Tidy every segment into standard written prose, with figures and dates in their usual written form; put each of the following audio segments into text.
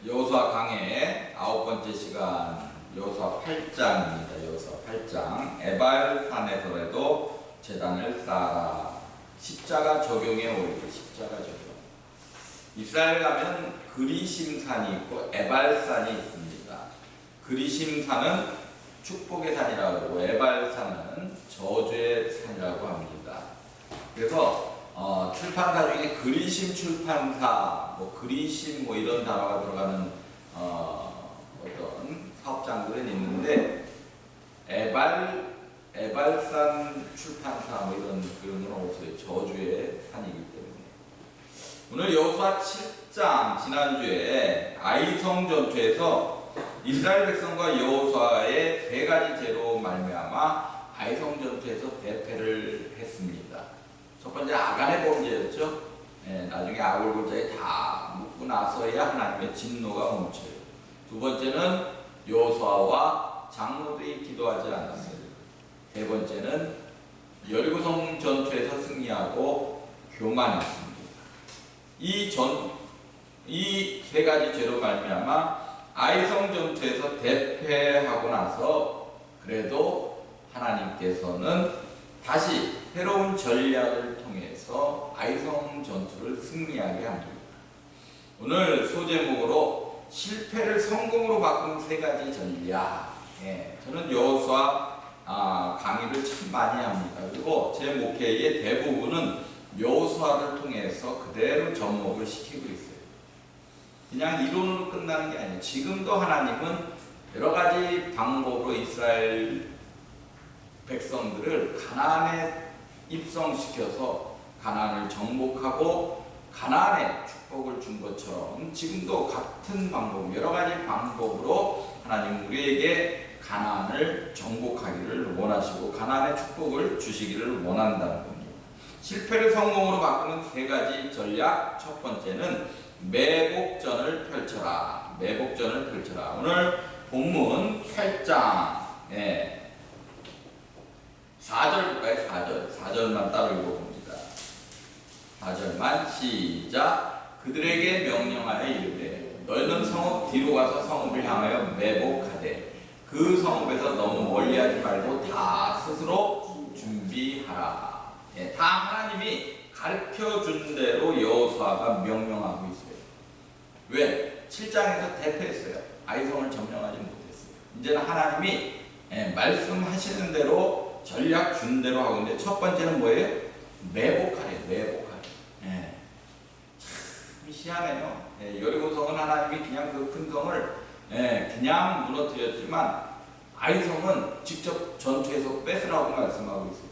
여호수아 강의 9번째 시간 여호수아 8장입니다. 여호수아 8장 에발산에서라도 제단을 쌓아라. 십자가 적용에 오르게 십자가 적용. 이스라엘 가면 그리심산이 있고 에발산이 있습니다. 그리심산은 축복의 산이라고 하고 에발산은 저주의 산이라고 합니다. 그래서 출판사 중에 그리심 출판사, 그리심 이런 단어가 들어가는 어떤 사업장들은 있는데 에발산 출판사 이런 그런 건 없어요. 저주의 산이기 때문에. 오늘 여호수아 7장 지난주에 아이성 전투에서 이스라엘 백성과 여호수아의 세 가지 죄로 말미암아 아이성 전투에서 대패를 했습니다. 첫 번째 아간의 범죄였죠. 나중에 아골골자에 다 묻고 나서야 하나님의 진노가 멈춰요. 두 번째는 여호수아와 장로들이 기도하지 않았어요. 세 번째는 여리고성 전투에서 승리하고 교만했습니다. 이 세 가지 죄로 말미암아 아이성 전투에서 대패하고 나서 그래도 하나님께서는 다시 새로운 전략을 통해서 아이성 전투를 승리하게 합니다. 오늘 소제목으로 실패를 성공으로 바꾸는 세 가지 전략. 저는 여호수아 강의를 참 많이 합니다. 그리고 제 목회의 대부분은 여호수아를 통해서 그대로 접목을 시키고 있어요. 그냥 이론으로 끝나는 게 아니에요. 지금도 하나님은 여러 가지 방법으로 이스라엘 백성들을 가나안에 입성시켜서 가나안을 정복하고 가나안에 축복을 준 것처럼 지금도 같은 방법, 여러 가지 방법으로 하나님 우리에게 가나안을 정복하기를 원하시고 가나안의 축복을 주시기를 원한다는 겁니다. 실패를 성공으로 바꾸는 세 가지 전략. 첫 번째는 매복전을 펼쳐라. 매복전을 펼쳐라. 오늘 본문 8장 4절 볼까요? 4절만 따로 읽어봅니다. 4절만 시작. 그들에게 명령하여 이르되 너희는 성읍 뒤로 가서 성읍을 향하여 매복하되 그 성읍에서 너무 멀리하지 말고 다 스스로 준비하라. 다 하나님이 가르쳐준 대로 여호수아가 명령하고 있어요. 왜? 7장에서 대패했어요. 아이성을 점령하지 못했어요. 이제는 하나님이 말씀하시는 대로 전략 준 대로 하고 있는데 첫 번째는 뭐예요? 매복하래요. 매복하래. 참 희한해요. 여리고성은 하나님이 그냥 그 큰 성을 그냥 무너뜨렸지만 아이성은 직접 전투에서 뺏으라고 말씀하고 있어요.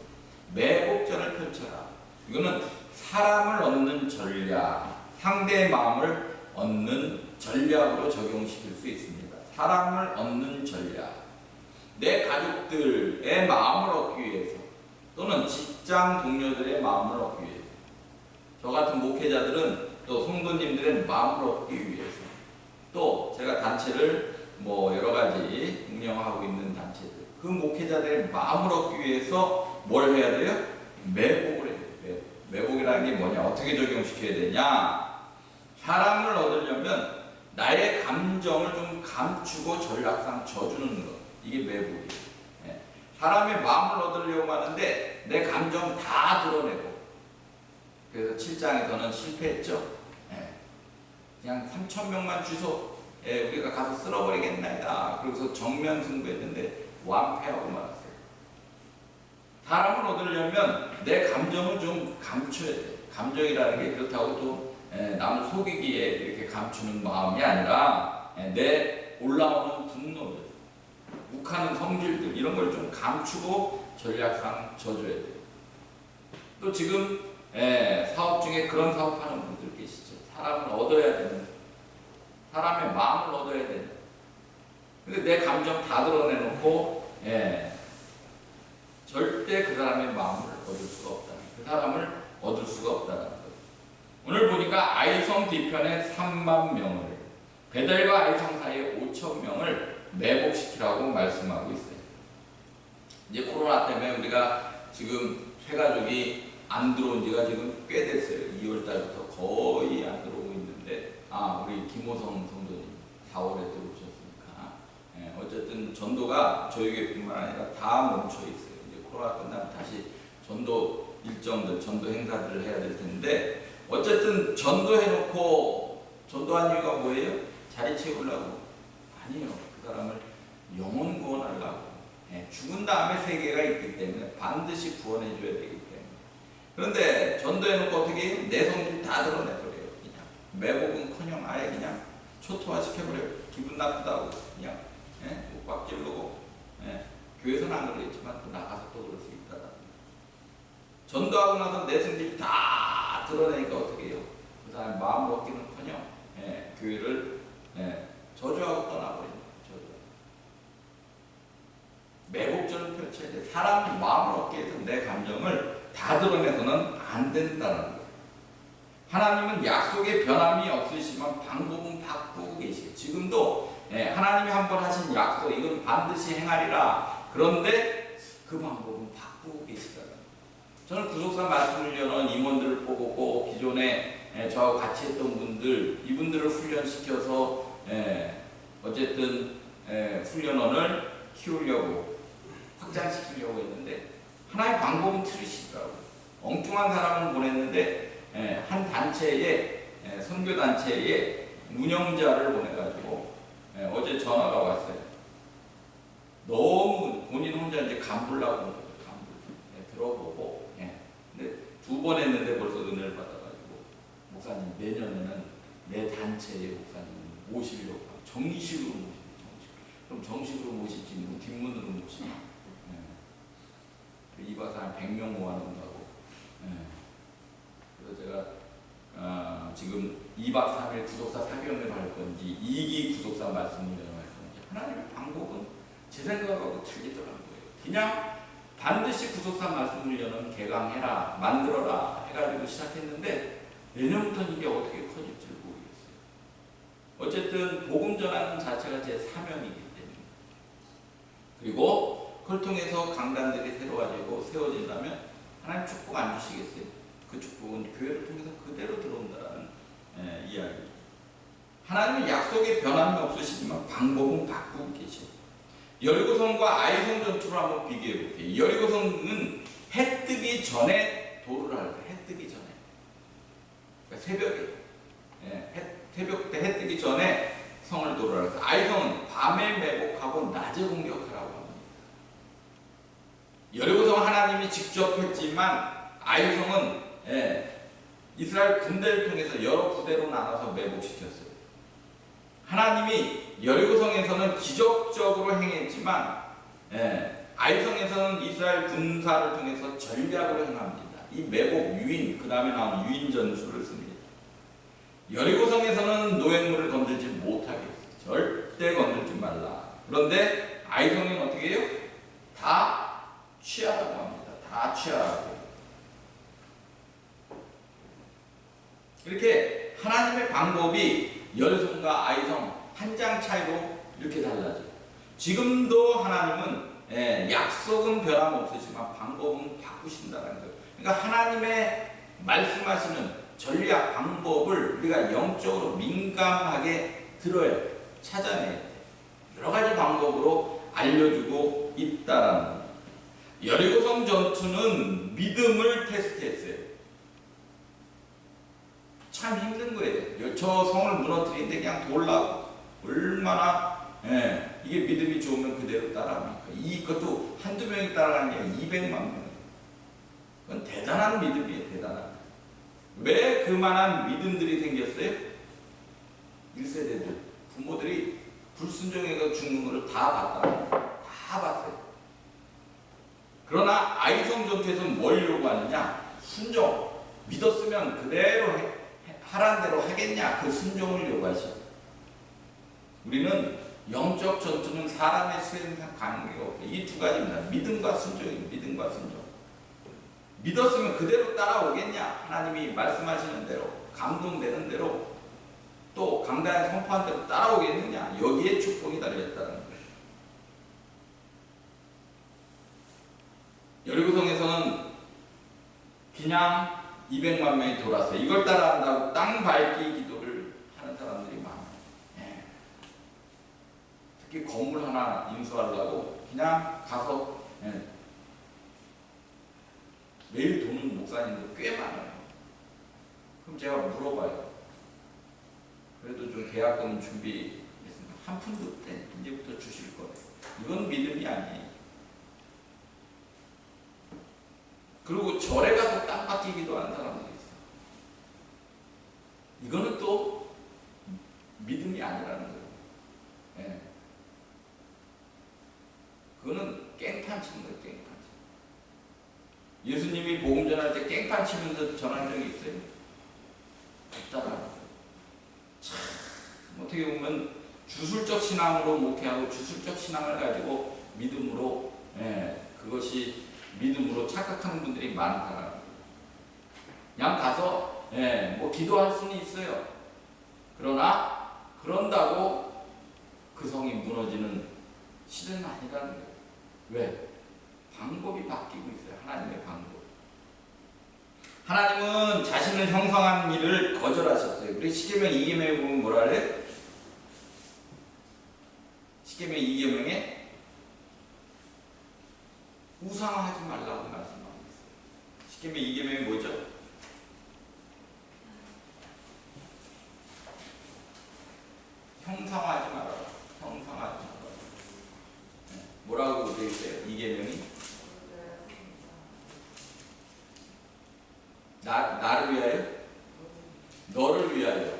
매복전을 펼쳐라. 이거는 사람을 얻는 전략, 상대의 마음을 얻는 전략으로 적용시킬 수 있습니다. 사람을 얻는 전략. 내 가족들의 마음을 얻기 위해서 또는 직장 동료들의 마음을 얻기 위해서 저 같은 목회자들은 또 성도님들의 마음을 얻기 위해서 또 제가 단체를 여러 가지 운영하고 있는 단체들 그 목회자들의 마음을 얻기 위해서 뭘 해야 돼요? 매복을 해야 돼요. 매복이라는 게 뭐냐? 어떻게 적용시켜야 되냐? 사람을 얻으려면 나의 감정을 좀 감추고 전략상 져주는 것. 이게 매복이에요. 사람의 마음을 얻으려고 하는데 내 감정 다 드러내고 그래서 7장에서는 실패했죠. 그냥 3,000명만 주소 우리가 가서 쓸어버리겠나이다. 그래서 정면 승부했는데 완패하고 말았어요. 사람을 얻으려면 내 감정을 좀 감춰야 돼. 감정이라는 게 그렇다고 또 남을 속이기에 이렇게 감추는 마음이 아니라 내 올라오는 분노들, 욱하는 성질들 이런 걸 좀 감추고 전략상 져줘야 돼요. 또 지금 사업 중에 그런 사업하는 분들 계시죠. 사람을 얻어야 되는, 사람의 마음을 얻어야 되는. 근데 내 감정 다 드러내놓고 절대 그 사람의 마음을 얻을 수가 없다는, 그 사람을 얻을 수가 없다는 것. 오늘 보니까 아이성 뒤편에 3만 명을, 베델과 아이성 사이에 5천 명을 매복시키라고 말씀하고 있어요. 이제 코로나 때문에 우리가 지금 회가족이 안 들어온 지가 지금 꽤 됐어요. 2월 달부터 거의 안 들어오고 있는데, 우리 김호성 성도님. 4월에 들어오셨으니까. 어쨌든 전도가 저희교회뿐만 아니라 다 멈춰 있어요. 이제 코로나 끝나면 다시 전도 일정들, 전도 행사들을 해야 될 텐데, 어쨌든 전도해놓고 전도한 이유가 뭐예요? 자리 채우려고? 아니에요. 그 사람을 영혼 구원하려고. 죽은 다음에 세계가 있기 때문에 반드시 구원해줘야 되기 때문에. 그런데 전도해놓고 어떻게 해요? 내 성질 다 드러내버려요. 그냥 매복은커녕 아예 그냥 초토화 시켜버려요. 기분 나쁘다고 그냥 꽉 찌르고. 교회에서는 안 그러겠지만 또 나가서 또 그럴 수 있다. 전도하고 나서 내 성질 다 드러내니까 어떻게 해요? 그 사람 마음 먹기는커녕 교회를 저주하고 떠나버립니다. 매복전을 펼쳐야 돼. 사람 마음을 얻게 해서 내 감정을 다 드러내서는 안 된다는 거예요. 하나님은 약속에 변함이 없으시지만 방법은 바꾸고 계시고, 지금도 하나님이 한번 하신 약속, 이건 반드시 행하리라. 그런데 그 방법은 바꾸고 계시다는 거예요. 저는 구속사 말씀을 여는 임원들을 보고 꼭 기존에 저하고 같이 했던 분들, 이분들을 훈련시켜서 어쨌든 훈련원을 키우려고 확장시키려고 했는데, 하나의 방법은 틀리시더라고요. 엉뚱한 사람을 보냈는데 한 단체에 선교단체에 운영자를 보내가지고 어제 전화가 왔어요. 너무 본인 혼자 이제 간불나고 간불 들어보고. 근데 2번 했는데 벌써 은혜를 받아가지고, 목사님 내년에는 내 단체의 목사님 모시려고 정식으로 모시고. 그럼 정식으로 모시지 뭐 뒷문으로 모시나? 2박 4일 100명 모아놓는다고. 그래서 제가 지금 2박 3일 구속사 사경을 할 건지 2기 구속사 말씀을 할 건지, 하나님의 방법은 제 생각하고 틀리더라고요. 그냥 반드시 구속사 말씀을 여는 개강해라, 만들어라 해가지고 시작했는데, 내년부터는 이게 어떻게 커질지 모르겠어요. 어쨌든 복음 전하는 자체가 제 사명이기 때문에. 그리고 그걸 통해서 강단들이 새로워지고 세워진다면 하나님 축복 안 주시겠어요? 그 축복은 교회를 통해서 그대로 들어온다는 이야기입니다. 하나님은 약속에 변함이 없으시지만 방법은 바꾸고 계셔. 여리고성과 아이성 전투를 한번 비교해 볼게요. 여리고성은 해 뜨기 전에 도를 하는 거예요. 해 뜨기 전에. 그러니까 새벽에. 새벽 때 해 뜨기 전에 성을 도를 하는 거예요. 아이성은 밤에 매복하고 낮에 공격하라고 합니다. 여리고성 하나님이 직접 했지만, 아이성은 이스라엘 군대를 통해서 여러 부대로 나눠서 매복시켰어요. 하나님이 여리고성에서는 기적적으로 행했지만 아이성에서는 이스라엘 군사를 통해서 전략으로 행합니다. 이 매복 유인, 그 다음에 나온 유인 전술을 씁니다. 여리고성에서는 노획물을 건들지 못하게 했어요. 절대 건들지 말라. 그런데 아이성에는 어떻게 해요? 다 취하라고 합니다. 다 취하라고. 이렇게 하나님의 방법이 여리고성과 아이성 한 장 차이로 이렇게 달라져요. 지금도 하나님은 약속은 변함없으시지만 방법은 바꾸신다는 거예요. 그러니까 하나님의 말씀하시는 전략, 방법을 우리가 영적으로 민감하게 들어야 돼요. 찾아내야 돼요. 여러 가지 방법으로 알려주고 있다라는 거예요. 여리고성 전투는 믿음을 테스트했어요. 참 힘든 거예요. 저 성을 무너뜨리는데 그냥 돌라고. 얼마나 이게 믿음이 좋으면 그대로 따라합니까? 이것도 한두 명이 따라가는 게 200만 명. 그건 대단한 믿음이에요. 대단한. 왜 그만한 믿음들이 생겼어요? 1세대들 부모들이 불순종해서 죽는 것을 다 봤다. 다 봤어요. 그러나 아이성 전투에서는 뭘 요구하느냐? 순종. 믿었으면 그대로 하라는 대로 하겠냐? 그 순종을 요구하시죠. 우리는 영적 전투는 사람의 수행과 관계가 없어요. 이 2가지입니다. 믿음과 순종입니다. 믿음과 순종. 믿었으면 그대로 따라오겠냐? 하나님이 말씀하시는 대로, 감동되는 대로, 또 강단에 선포한 대로 따라오겠느냐? 여기에 축복이 달려있다는 거예요. 여리고성에서는 그냥 200만 명이 돌았어요. 이걸 따라한다고 땅 밟기 기도를 하는 사람들이 많아요. 특히 건물 하나 인수하려고 그냥 가서 매일 도는 목사님들 꽤 많아요. 그럼 제가 물어봐요. 그래도 좀 계약금 준비했으면 한 푼도 때 이제부터 주실 거예요. 이건 믿음이 아니에요. 그리고 절에 가서 땅 맡기기도 하는 사람들이 있어요. 이거는 또 믿음이 아니라는 거예요. 예. 그거는 깽판 치는 거예요. 깽판 치. 예수님이 복음 전할 때 깽판 치면서 전한 적이 있어요? 없다라는 거예요. 참 어떻게 보면 주술적 신앙으로 목회하고 주술적 신앙을 가지고 믿음으로 그것이 믿음으로 착각하는 분들이 많다라는 거예요. 그냥 가서 뭐 기도할 수는 있어요. 그러나 그런다고 그 성이 무너지는 실은 아니라는 거예요. 왜? 방법이 바뀌고 있어요. 하나님의 방법. 하나님은 자신을 형성한 일을 거절하셨어요. 우리 십계명 2계명에 보면 뭐라 그래? 십계명 2계명에 우상화하지 말라고 말씀하고 있어요. 십계명 2계명이 뭐죠? 형상화하지 말아라. 형상화하지 말아라. 뭐라고 되어 있어요? 2계명이? 나를 위하여? 너를 위하여.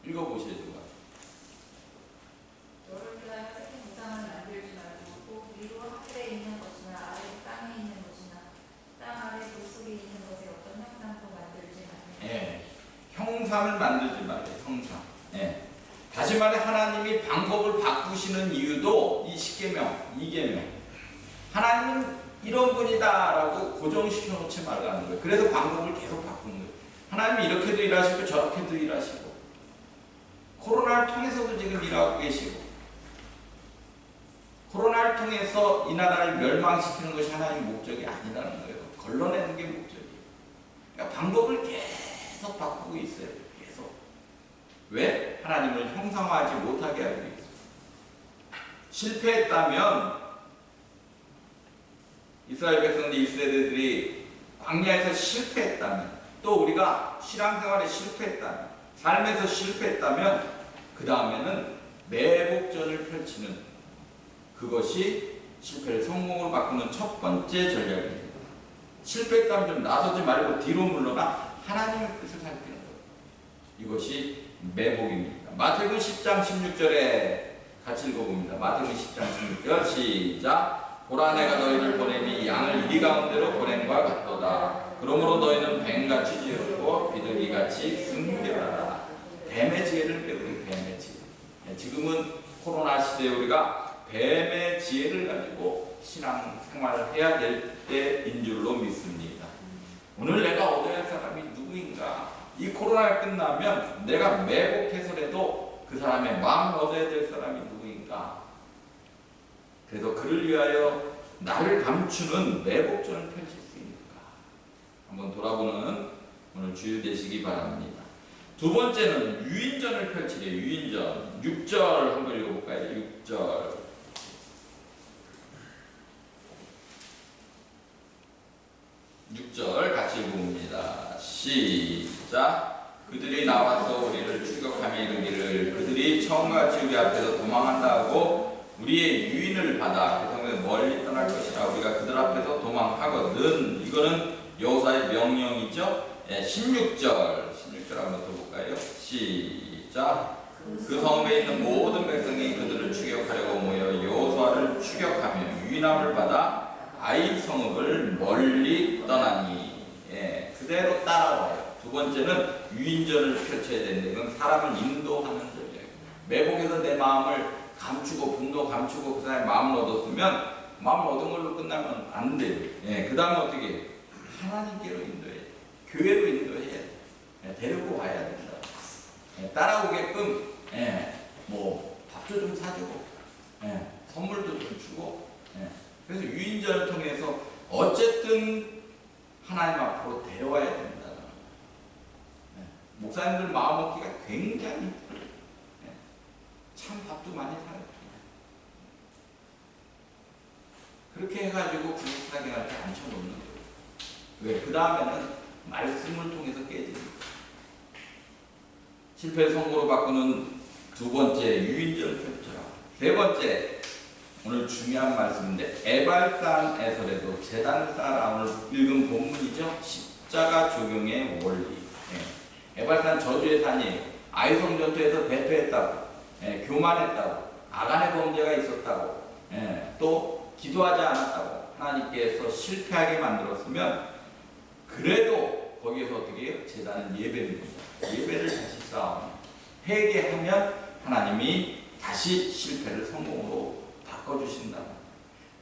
읽어보세요. 너를 위하여 새긴 우상을 만들지 말고 또 위로 하늘에 있는 것이나 아래 땅에 있는 것이나 땅 아래 물속에 있는 것에 어떤 형상도 만들지 말라. 형상을 만들지 말아요. 형상. 다시 말해 하나님이 방법을 바꾸시는 이유도 이 십계명, 2계명. 하나님은 이런 분이다라고 고정시켜 놓지 말라는 거예요. 그래서 방법을 계속 바꾸는 거예요. 하나님이 이렇게도 일하시고 저렇게도 일하시고 코로나를 통해서도 지금 일하고 계시고 코로나를 통해서 이 나라를 멸망시키는 것이 하나님의 목적이 아니라는 거예요. 걸러내는 게 목적이에요. 그러니까 방법을 계속 바꾸고 있어요. 계속. 왜? 하나님을 형상화하지 못하게 하기 위해서. 실패했다면 이스라엘 백성들 1세대들이 광야에서 실패했다면 또 우리가 신앙생활에 실패했다면 삶에서 실패했다면 그 다음에는 매복전을 펼치는 그것이 실패를 성공으로 바꾸는 첫 번째 전략입니다. 실패했다면 좀 나서지 말고 뒤로 물러나 하나님의 뜻을 살피는 거예요. 이것이 매복입니다. 마태복음 10장 16절에 같이 읽어봅니다. 마태복음 10장 16절 시작. 보라 내가 너희를 보내니 양을 이리 가운데로 보낸과 같도다. 그러므로 너희는 뱀같이 지혜롭고 비둘기같이 순결하라. 뱀의 지혜를 배우는 뱀의 지혜. 지금은 코로나 시대에 우리가 뱀의 지혜를 가지고 신앙생활을 해야 될 때인 줄로 믿습니다. 오늘 내가 얻어야 할 사람이 누구인가? 이 코로나가 끝나면 내가 매복해서라도 그 사람의 마음을 얻어야 될 사람이 누구인가? 그래서 그를 위하여 나를 감추는 매복전을 펼칠 수 있는가? 한번 돌아보는 오늘 주일 되시기 바랍니다. 두 번째는 유인전을 펼치래요. 유인전. 6절 한번 읽어볼까요? 6절. 6절 같이 읽어봅니다. 시작. 그들이 나와서 우리를 추격하며 이르기를 그들이 처음같이 우리 앞에서 도망한다 하고 우리의 유인을 받아 그 성에서 멀리 떠날 것이라 우리가 그들 앞에서 도망하거든. 이거는 여호사의 명령이죠. 16절 한번 더 볼까요? 시작. 그 성에 있는 모든 백성이 그들을 추격하려고 모여 여호수아를 추격하며 유인함을 받아 아이 성읍을 멀리 떠나니. 그대로 따라와요. 두 번째는 유인전을 펼쳐야 되는데 이건 사람을 인도하는 전략이에요. 매복해서 내 마음을 감추고 분노 감추고 그 사람의 마음을 얻었으면 마음을 얻은 걸로 끝나면 안 돼요. 그 다음에 어떻게 해요? 하나님께로 인도해야 돼요. 교회로 인도해야 돼요. 데리고 와야 된다. 따라오게끔 뭐 밥도 좀 사주고 선물도 좀 주고 그래서 유인전을 통해서 어쨌든 하나님 앞으로 데려와야 된다. 목사님들 마음 먹기가 굉장히 힘들어요. 참 밥도 많이 사요. 그렇게 해가지고 구속사경한테 앉혀놓는 거예요. 왜? 그 다음에는 말씀을 통해서 깨집니다. 실패를 성공으로 바꾸는 두 번째, 유인전을 펼쳐라. 세 번째, 오늘 중요한 말씀인데, 에발산에서라도 제단을 쌓아라. 오늘 읽은 본문이죠. 십자가 적용의 원리. 에발산 저주의 산이에요. 아이성 전투에서 대패했다고, 교만했다고, 아간의 범죄가 있었다고, 또 기도하지 않았다고 하나님께서 실패하게 만들었으면, 그래도 거기에서 어떻게 해요? 제단은 예배입니다. 예배를 다시 쌓아 회개하면 하나님이 다시 실패를 성공으로 바꿔주신다.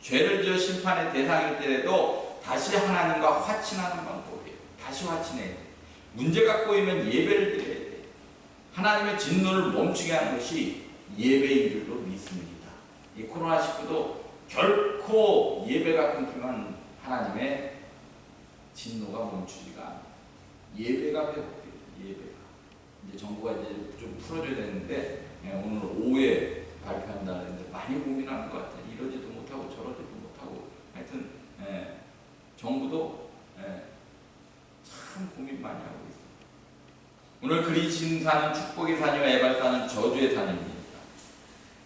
죄를 지어 심판의 대상일 때라도 다시 하나님과 화친하는 방법이에요. 다시 화친해야 돼. 문제가 꼬이면 예배를 드려야 돼. 하나님의 진노를 멈추게 하는 것이 예배인 줄로 믿습니다. 이 코로나19도 결코 예배가 끊기면 하나님의 진노가 멈추지가 않아요. 예배가 회복돼요. 예배가. 이제 정부가 이제 좀 풀어줘야 되는데, 오늘 오후에 발표한다 했는데 많이 고민하는 것 같아요. 이러지도 못하고 저러지도 못하고. 하여튼, 정부도 참 고민 많이 하고 있어요. 오늘 그리신 산은 축복의 산이요 에발산은 저주의 산입니다.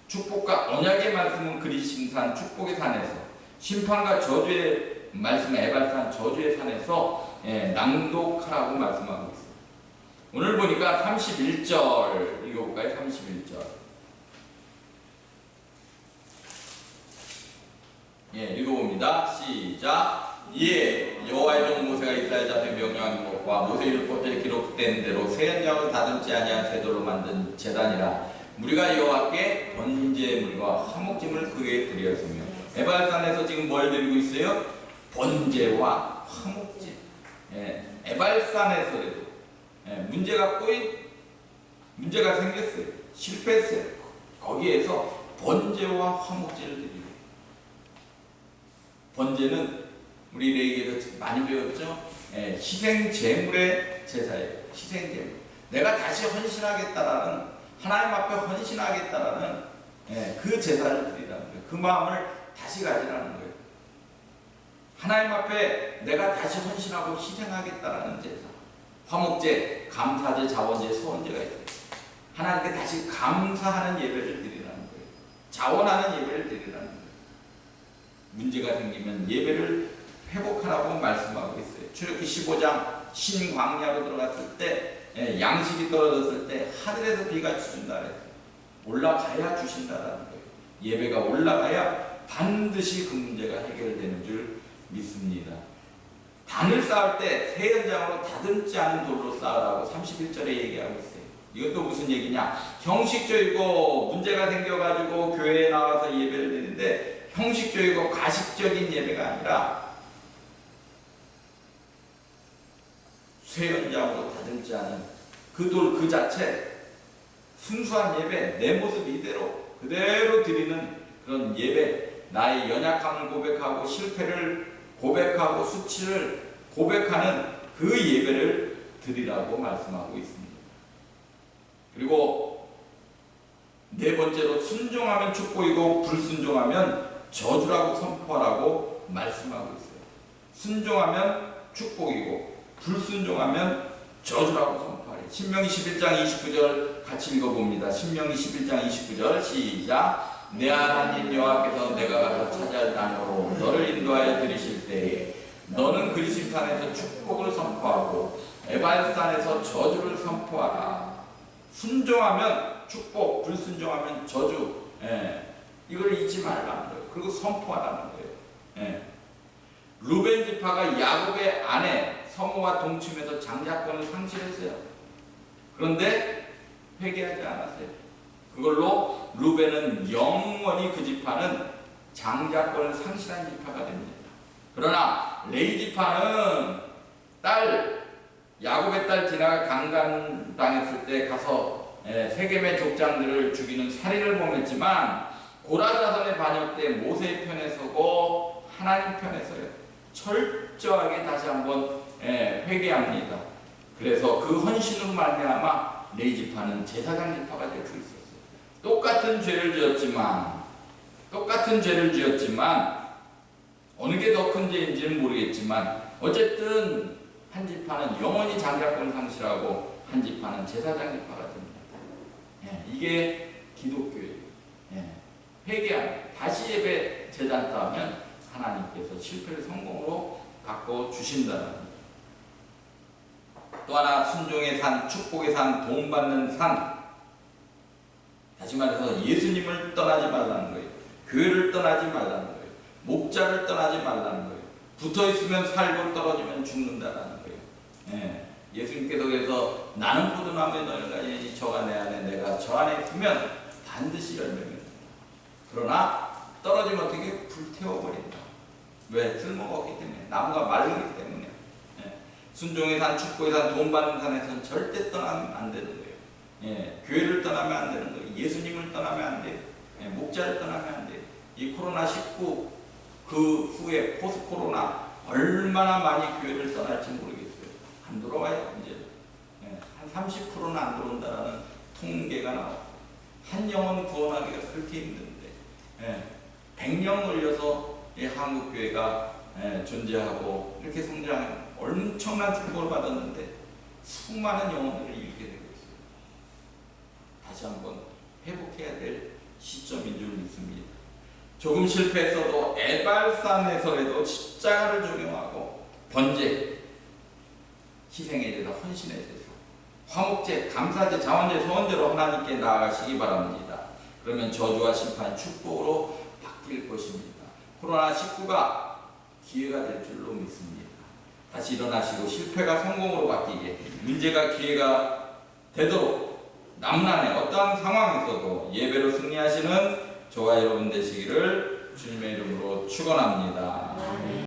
축복과 언약의 말씀은 그리신 산 축복의 산에서, 심판과 저주의 말씀은 에발산 저주의 산에서 낭독하라고 말씀하고 있어요. 오늘 보니까 31절 읽어볼까요? 31절. 읽어봅니다. 시작. 이에 여호와의 종 모세가 이스라엘 자손에 명령한 것과 모세 율법에 기록된 대로 새 언약을 다듬지 아니한 쇠돌로 만든 제단이라. 우리가 여호와께 번제물과 화목제물을 그에게 드렸으며. 에발산에서 지금 뭘 드리고 있어요? 번제와 화목제. 에발산에서라도 문제가 생겼어요. 실패했어요. 거기에서 번제와 화목제를 드리고. 번제는 우리 레이기에서 많이 배웠죠. 희생 제물의 제사예요. 희생 제물. 내가 다시 헌신하겠다라는, 하나님 앞에 헌신하겠다라는 그 제사를 드리라는 거예요. 그 마음을 다시 가지라는 거예요. 하나님 앞에 내가 다시 헌신하고 희생하겠다라는 제사. 화목제, 감사제, 자원제, 소원제가 있어요. 하나님께 다시 감사하는 예배를 드리라는 거예요. 자원하는 예배를 드리라는 거예요. 문제가 생기면 예배를 회복하라고 말씀하고 있어요. 출애굽기 15장 신광야로 들어갔을 때, 양식이 떨어졌을 때 하늘에서 비가 주신다 그랬어요. 올라가야 주신다라는 거예요. 예배가 올라가야 반드시 그 문제가 해결되는 줄 믿습니다. 단을 쌓을 때 새 연장으로 다듬지 않은 돌로 쌓으라고 31절에 얘기하고 있어요. 이것도 무슨 얘기냐? 형식적이고 문제가 생겨가지고 교회에 나와서 예배를 드리는데, 형식적이고 가식적인 예배가 아니라 새 연장으로 다듬지 않은 그 돌 그 자체, 순수한 예배, 내 모습 이대로 그대로 드리는 그런 예배, 나의 연약함을 고백하고 실패를 고백하고 수치를 고백하는 그 예배를 드리라고 말씀하고 있습니다. 그리고 네 번째로, 순종하면 축복이고 불순종하면 저주라고 선포하라고 말씀하고 있어요. 순종하면 축복이고 불순종하면 저주라고 선포하래. 신명기 11장 29절 같이 읽어봅니다. 신명기 11장 29절 시작. 내 하나님 여호와께서 내가 가서 찾아갈 땅으로 너를 인도하여 들이실 때에 너는 그리심 산에서 축복을 선포하고 에발산에서 저주를 선포하라. 순종하면 축복, 불순종하면 저주. 이걸 잊지 말라는 거예요. 그리고 선포하라는 거예요. 루벤 지파가 야곱의 아내 성호와 동침해서 장자권을 상실했어요. 그런데 회개하지 않았어요. 그걸로 루벤은 영원히 그 지파는 장자권을 상실한 지파가 됩니다. 그러나 레위 지파는 야곱의 딸 디나가 강간당했을 때 가서 세겜의 족장들을 죽이는 살인을 범했지만, 고라 자손의 반역 때 모세의 편에 서고 하나님 편에 서요. 철저하게 다시 한번 회개합니다. 그래서 그 헌신으로 말미암아 레위 지파는 제사장 지파가 될 수 있었어요. 똑같은 죄를 지었지만 어느 게 더 큰 죄인지는 모르겠지만 어쨌든 한 지파는 영원히 장자권을 상실하고 한 지파는 제사장 지파가 됩니다. 예, 이게 기독교예요. 예, 회개하면 다시 예배 제단다 하면 하나님께서 실패를 성공으로 바꿔 주신다는 거예요. 또 하나 순종의 산, 축복의 산, 도움받는 산. 다시 말해서 예수님을 떠나지 말라는 거예요. 교회를 떠나지 말라는 거예요. 목자를 떠나지 말라는 거예요. 붙어있으면 살고 떨어지면 죽는다라는 거예요. 예, 예수님께서 그래서 나는 포도나무에 너희가 있니 저가 내 안에 내가 저 안에 있으면 반드시 열매를 맺는다. 그러나 떨어지면 어떻게 불태워버린다. 왜? 쓸모가 없기 때문에. 나무가 마르기 때문에. 예, 순종의 산, 축복의 산, 도움받는 산에서는 절대 떠나면 안 되는 거예요. 예, 교회를 떠나면 안 되는 거예요. 예수님을 떠나면 안 돼요. 예, 목자를 떠나면 안 돼요. 이 코로나19 그 후에 포스트 코로나 얼마나 많이 교회를 떠날지 모르겠어요. 안 돌아와요 이제. 예, 한 30%는 안 들어온다라는 통계가 나와요. 한 영혼 구원하기가 그렇게 힘든데, 예, 100명 올려서 이 한국 교회가 존재하고 이렇게 성장하는 엄청난 축복을 받았는데 수많은 영혼들을 잃게 되고 있어요. 다시 한번 회복해야 될 시점인 줄 믿습니다. 조금 실패했어도 에발산에서라도 십자가를 적용하고 번제, 희생에 대해서 헌신에 대해서 화목제, 감사제, 자원제, 소원제로 하나님께 나아가시기 바랍니다. 그러면 저주와 심판, 축복으로 바뀔 것입니다. 코로나19가 기회가 될 줄로 믿습니다. 다시 일어나시고 실패가 성공으로 바뀌게, 문제가 기회가 되도록 남란의 어떠한 상황에서도 예배로 승리하시는 저와 여러분 되시기를 주님의 이름으로 축원합니다.